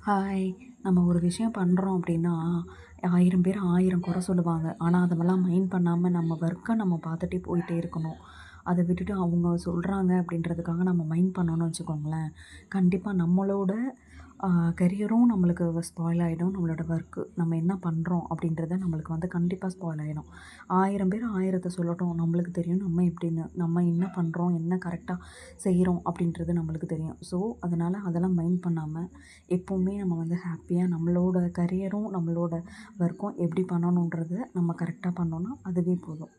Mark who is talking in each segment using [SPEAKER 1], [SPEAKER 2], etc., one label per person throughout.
[SPEAKER 1] Hi. நம்ம ஒரு விஷயம் பண்ணுறோம் அப்படின்னா, 1000 பேர் 1000 குறை சொல்லுவாங்க. ஆனா, அதெல்லாம் மைண்ட் பண்ணாம நம்ம ஒர்க்க நம்ம பார்த்துட்டே போயிட்டே இருக்கணும். அத விட்டுட்டு அவங்க சொல்கிறாங்க அப்படின்றதுக்காக நம்ம மைண்ட் பண்ணோம்னு வச்சுக்கோங்களேன், கண்டிப்பா நம்மளோட கெரியரும் நம்மளுக்கு ஸ்பாயில் ஆயிடும். நம்மளோட ஒர்க்கு நம்ம என்ன பண்ணுறோம் அப்படின்றது நம்மளுக்கு கண்டிப்பா ஸ்பாயில் ஆயிடும். 1000 பேர் 1000 சொல்லட்டும். நம்மளுக்கு தெரியும் நம்ம எப்படின்னு. நம்ம என்ன பண்ணுறோம், என்ன கரெக்ட்டா செய்கிறோம் அப்படின்றது நம்மளுக்கு தெரியும். ஸோ, அதெல்லாம் மைண்ட் பண்ணாம எப்போவுமே நம்ம ஹாப்பியா நம்மளோட கரியரும், நம்மளோட ஒர்க்கும் எப்படி பண்ணணுன்றத நம்ம கரெக்ட்டா பண்ணோம்னா, அதுவே போதும்.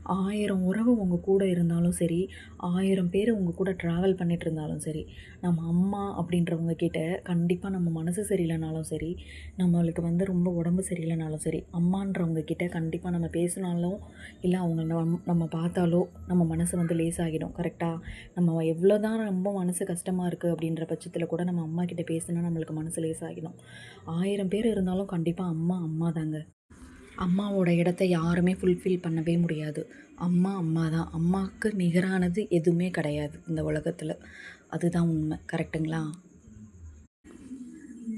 [SPEAKER 1] 1000 உறவு உங்க கூட இருந்தாலும் சரி, 1000 பேர் உங்க கூட ட்ராவல் பண்ணிட்டு இருந்தாலும் சரி, நம்ம அம்மா அப்படின்றவங்க கிட்ட கண்டிப்பா நம்ம மனசு சரியில்லனாலும் சரி, நம்மளுக்கு ரொம்ப உடம்பு சரியில்லனாலும் சரி, அம்மான்றவங்க கிட்ட கண்டிப்பா நம்ம பேசினாலும், இல்ல அவங்க நம்ம பார்த்தாலோ நம்ம மனசு லேசாகிடும். கரெக்ட்டா? நம்ம எவ்வளோதான் ரொம்ப மனசு கஷ்டமா இருக்கு அப்படின்ற பட்சத்தில கூட நம்ம அம்மா கிட்ட பேசினா நம்மளுக்கு மனசு லேசாகிடும். 1000 பேர் இருந்தாலும் கண்டிப்பா அம்மா, அம்மா தாங்க. அம்மாவோட இடத்த யாருமே ஃபுல்ஃபில் பண்ணவே முடியாது. அம்மா, அம்மா தான். அம்மாவுக்கு நிகரானது எதுவுமே கிடையாது இந்த உலகத்தில. அதுதான் உண்மை. கரெக்ட்டுங்களா?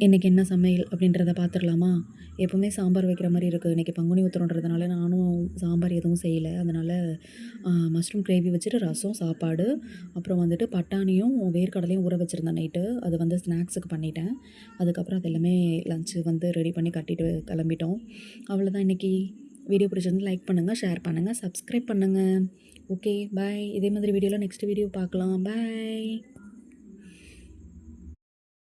[SPEAKER 1] இன்றைக்கி என்ன சமையல் அப்படின்றத பார்த்துடலாமா? எப்போவுமே சாம்பார் வைக்கிற மாரி இருக்குது. இன்றைக்கி பங்குனி உத்திரன்றதுனால நானும் சாம்பார் எதுவும் செய்யல. அதனால மஷ்ரூம் கிரேவி வச்சுட்டு ரசம், சாப்பாடு, அப்புறம் பட்டாணியும் வேர்க்கடலையும் ஊற வச்சுருந்தேன் நைட்டு. அது ஸ்நாக்ஸுக்கு பண்ணிட்டேன். அதுக்கப்புறம் அது எல்லாமே லஞ்ச்சு ரெடி பண்ணி கட்டிட்டு கிளம்பிட்டோம். அவ்வளோதான் இன்றைக்கி. வீடியோ பிடிச்சிருந்தா லைக் பண்ணுங்கள், ஷேர் பண்ணுங்கள், சப்ஸ்கிரைப் பண்ணுங்கள். ஓகே, பாய். இதே மாதிரி வீடியோவில் நெக்ஸ்ட் வீடியோ பார்க்கலாம். பாய்.